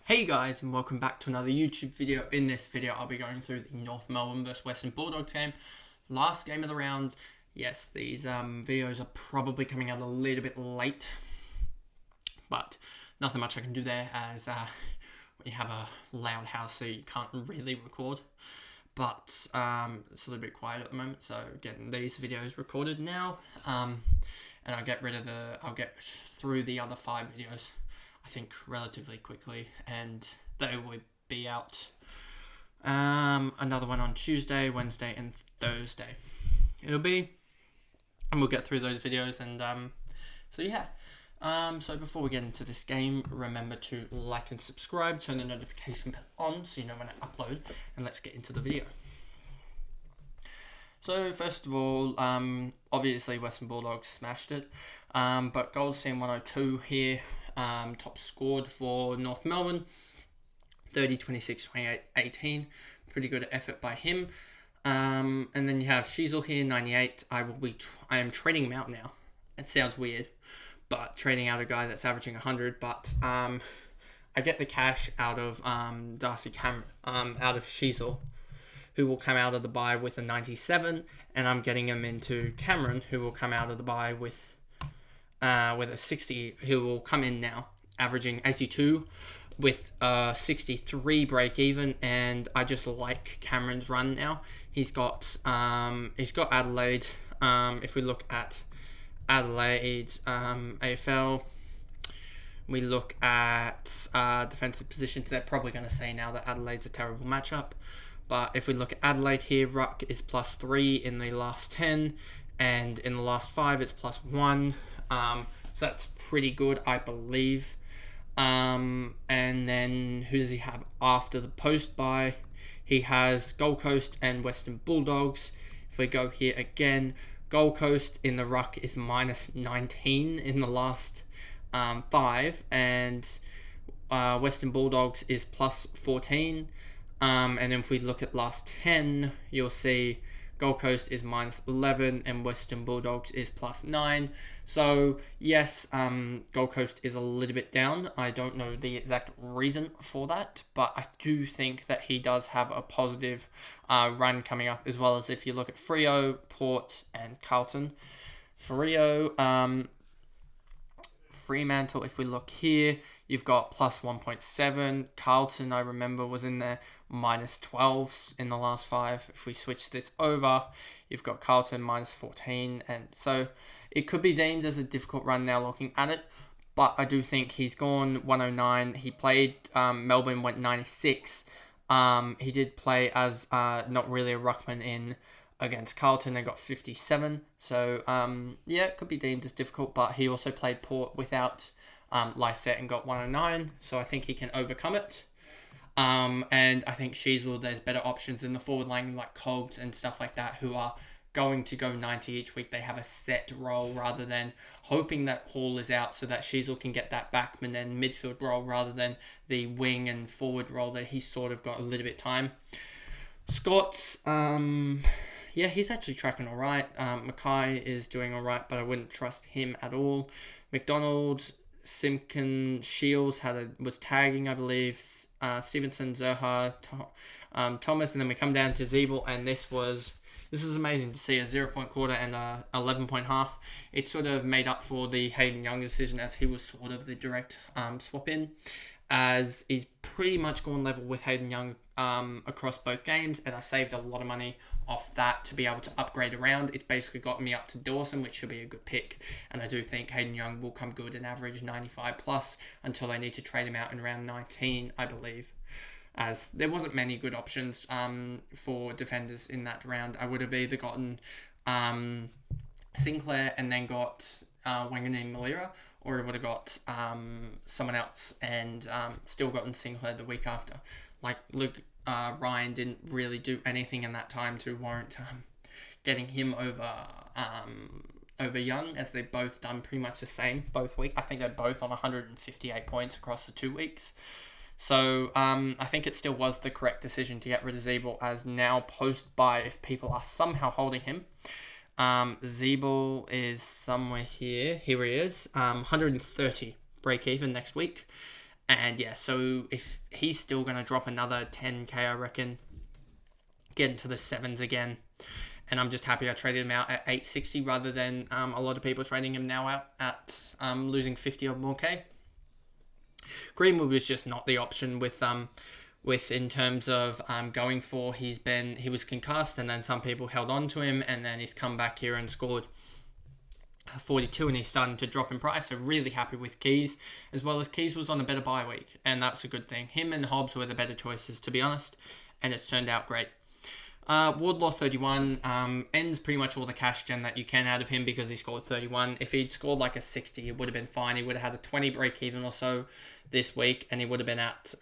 Hey guys, and welcome back to another YouTube video. In this video I'll be going through the North Melbourne vs Western Bulldogs game. Last game of the round. Yes, these videos are probably coming out a little bit late, but nothing much I can do there as when you have a loud house so you can't really record. But it's a little bit quiet at the moment, so getting these videos recorded now, and I'll get through the other 5 videos I think relatively quickly, and they will be out another one on Tuesday, Wednesday and Thursday. And we'll get through those videos, and so before we get into this game, remember to like and subscribe, turn the notification bell on so you know when I upload, and let's get into the video. So first of all, obviously Western Bulldogs smashed it, but Goldstein 102 here, top scored for North Melbourne, 30, 26, 28, 18, pretty good effort by him. And then you have Sheasel here, 98. I am trading him out now. It sounds weird, but trading out a guy that's averaging 100, but I get the cash out of Darcy Cameron, out of Sheasel, who will come out of the bye with a 97, and I'm getting him into Cameron, who will come out of the bye with a 60, who will come in now, averaging 82 with a 63 break even, and I just like Cameron's run now. He's got Adelaide. If we look at Adelaide AFL, we look at defensive positions. They're probably going to say now that Adelaide's a terrible matchup, but if we look at Adelaide here, ruck is +3 in the last 10, and in the last 5 it's +1. So that's pretty good, I believe. And then who does he have after the post bye? He has Gold Coast and Western Bulldogs. If we go here again, Gold Coast in the ruck is -19 in the last 5, and Western Bulldogs is +14. And if we look at last 10, you'll see Gold Coast is -11 and Western Bulldogs is +9. So yes, Gold Coast is a little bit down. I don't know the exact reason for that, but I do think that he does have a positive run coming up, as well as if you look at Freo, Port and Carlton. Fremantle, if we look here, you've got +1.7. Carlton, I remember, was in there -12 in the last 5. If we switch this over, you've got Carlton -14, and so it could be deemed as a difficult run now looking at it, but I do think he's gone 109. He played, Melbourne went 96. He did play as not really a ruckman in against Carlton and got 57. So yeah, it could be deemed as difficult, but he also played Port without Lysette and got 109, so I think he can overcome it. And I think Sheasel, there's better options in the forward line like Cogs and stuff like that, who are going to go 90 each week. They have a set role rather than hoping that Hall is out so that Sheasel can get that backman and midfield role rather than the wing and forward role that he's sort of got a little bit time. Scott's, yeah, he's actually tracking all right. Mackay is doing all right, but I wouldn't trust him at all. McDonald, Simpkin, Shields was tagging, I believe. Stevenson, Zerha, Thomas, and then we come down to Zeeble, and this was amazing to see a 0-point quarter and a 11-point half. It sort of made up for the Hayden Young decision, as he was sort of the direct swap in, as he's pretty much gone level with Hayden Young across both games, and I saved a lot of money off that to be able to upgrade around. It's basically got me up to Dawson, which should be a good pick, and I do think Hayden Young will come good and average 95 plus until they need to trade him out in round 19, I believe, as there wasn't many good options for defenders in that round. I would have either gotten Sinclair and then got Wanganeen Malira, or I would have got someone else and still gotten Sinclair the week after. Like Luke Ryan didn't really do anything in that time to warrant getting him over Young, as they've both done pretty much the same both weeks. I think they're both on 158 points across the 2 weeks. So I think it still was the correct decision to get rid of Zeeble, as now post-bye, if people are somehow holding him, Zeeble is somewhere here. Here he is, 130 break even next week. And yeah, so if he's still going to drop another 10k, I reckon, get into the 7s again. And I'm just happy I traded him out at 860 rather than a lot of people trading him now out at losing 50 or more k. Greenwood was just not the option with in terms of going for. He was concussed, and then some people held on to him, and then he's come back here and scored 42, and he's starting to drop in price. So really happy with Keys, as well as Keys was on a better bye week, and that's a good thing. Him and Hobbs were the better choices, to be honest, and it's turned out great. Wardlaw 31 ends pretty much all the cash gen that you can out of him because he scored 31. If he'd scored like a 60, it would have been fine. He would have had a 20 break even or so this week, and he would have been at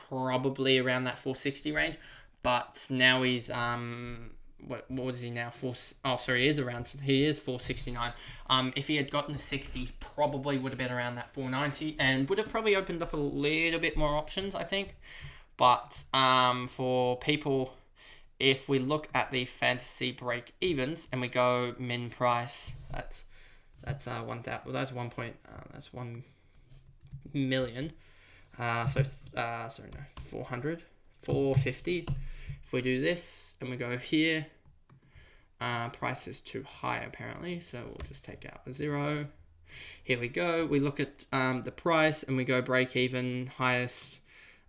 probably around that 460 range. But now he's what is he now? He is 469. If he had gotten a 60, probably would have been around that 490, and would have probably opened up a little bit more options, I think. But for people, if we look at the fantasy break evens and we go min price, that's 1 million. 450. If we do this and we go here, price is too high apparently, so we'll just take out a 0. Here we go. We look at the price and we go break even, highest.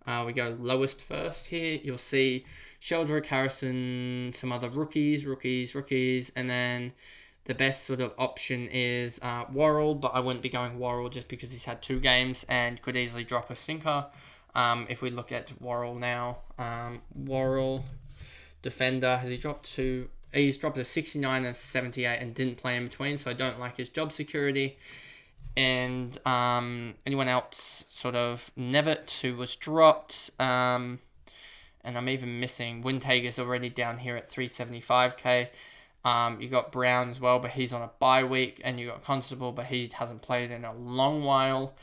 We go lowest first here. You'll see Sheldrick, Harrison, some other rookies, and then the best sort of option is Worrell, but I wouldn't be going Worrell just because he's had 2 games and could easily drop a stinker. If we look at Worrell now, Worrell, defender, he's dropped a 69 and 78 and didn't play in between, so I don't like his job security. And anyone else, sort of Nevitt, who was dropped, and I'm even missing Wintager's already down here at 375k. You got Brown as well, but he's on a bye week, and you got Constable, but he hasn't played in a long while.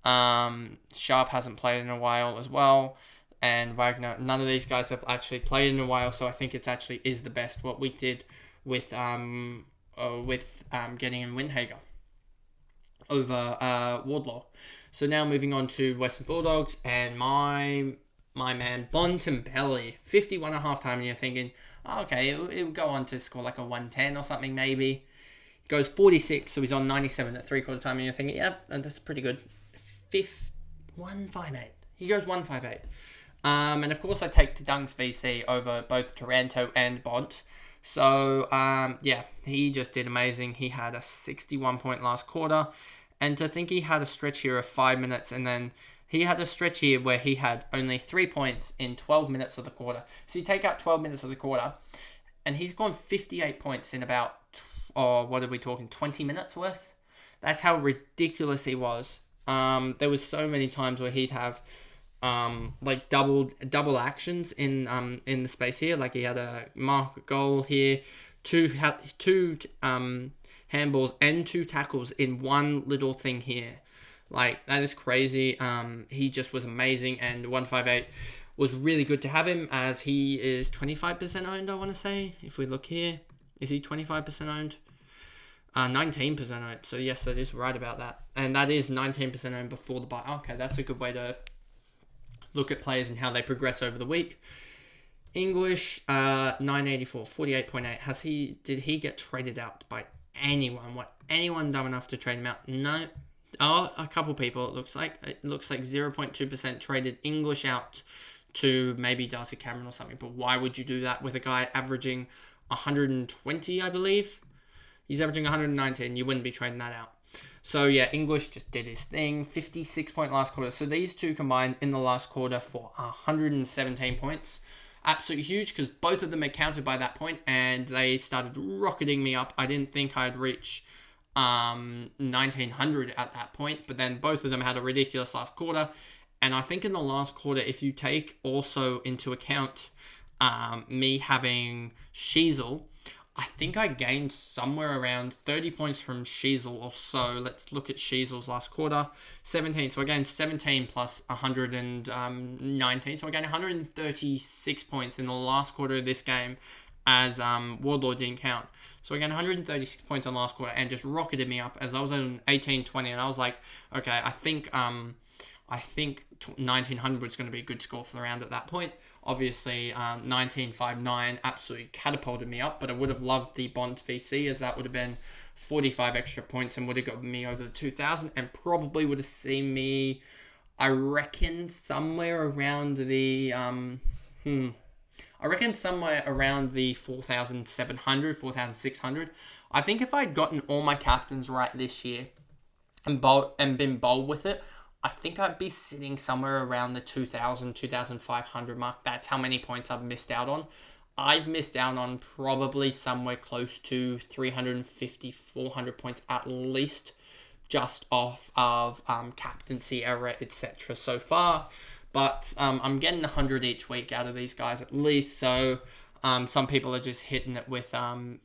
Sharp hasn't played in a while as well, and Wagner. None of these guys have actually played in a while, so I think it's actually is the best what we did with getting in Windhager over Wardlaw. So now moving on to Western Bulldogs, and my man Bontempelli, 51.5 time, and you're thinking, oh, okay, it'll go on to score like a 110 or something maybe. He goes 46, so he's on 97 at 3/4 time, and you're thinking, yeah, that's pretty good. 158. He goes 158. And of course I take the Dunks VC over both Taranto and Bont. So, yeah, he just did amazing. He had a 61 point last quarter. And to think he had a stretch here of 5 minutes, and then he had a stretch here where he had only 3 points in 12 minutes of the quarter. So you take out 12 minutes of the quarter, and he's gone 58 points in about, what are we talking, 20 minutes worth? That's how ridiculous he was. There was so many times where he'd have like double actions in the space here. Like he had a mark goal here, two handballs and 2 tackles in one little thing here. Like, that is crazy. He just was amazing, and 158 was really good to have him, as he is 25% owned, I want to say. If we look here, is he 25% owned? 19% owned. So yes, that is right about that. And that is 19% owned before the buy. Okay, that's a good way to look at players and how they progress over the week. English, 984, 48.8. Did he get traded out by anyone? Anyone dumb enough to trade him out? No. Oh, a couple people, it looks like. It looks like 0.2% traded English out to maybe Darcy Cameron or something. But why would you do that with a guy averaging 120, I believe? He's averaging 119. You wouldn't be trading that out. So, yeah, English just did his thing. 56 point last quarter. So, these two combined in the last quarter for 117 points. Absolutely huge, because both of them had counted by that point, and they started rocketing me up. I didn't think I'd reach 1900 at that point, but then both of them had a ridiculous last quarter. And I think in the last quarter, if you take also into account me having Sheasel, I think I gained somewhere around 30 points from Sheasel or so. Let's look at Sheasel's last quarter. 17. So I gained 17 plus 119. So I gained 136 points in the last quarter of this game, as Wardlaw didn't count. So I gained 136 points on last quarter and just rocketed me up as I was on 18-20. And I was like, okay, I think I think 1900 is going to be a good score for the round at that point. Obviously, 1959 absolutely catapulted me up, but I would have loved the Bont VC, as that would have been 45 extra points and would have got me over the 2000, and probably would have seen me, I reckon, somewhere around the I reckon somewhere around the 4,700, 4,600. I think if I'd gotten all my captains right this year and been bold with it, I think I'd be sitting somewhere around the 2,000, 2,500 mark. That's how many points I've missed out on. I've missed out on probably somewhere close to 350, 400 points at least, just off of captaincy error, etc. so far. But I'm getting 100 each week out of these guys at least. So some people are just hitting it with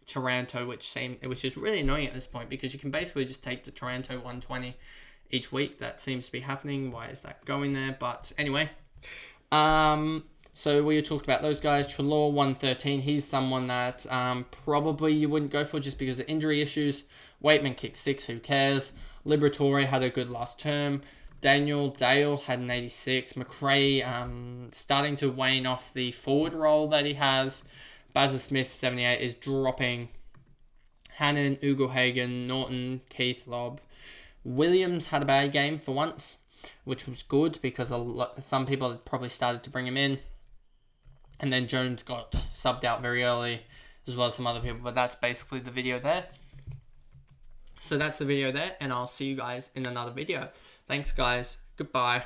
Taranto, which is really annoying at this point, because you can basically just take the Taranto 120 each week. That seems to be happening. Why is that going there? But anyway, so we talked about those guys. Trelaw 113. He's someone that probably you wouldn't go for just because of injury issues. Waitman kicked 6. Who cares? Liberatore had a good last term. Dale had an 86. McRae starting to wane off the forward role that he has. Bazza Smith 78 is dropping. Hannon, Ugelhagen, Norton, Keith, Lobb. Williams had a bad game for once, which was good because some people had probably started to bring him in. And then Jones got subbed out very early, as well as some other people. But that's basically the video there. So that's the video there, and I'll see you guys in another video. Thanks, guys. Goodbye.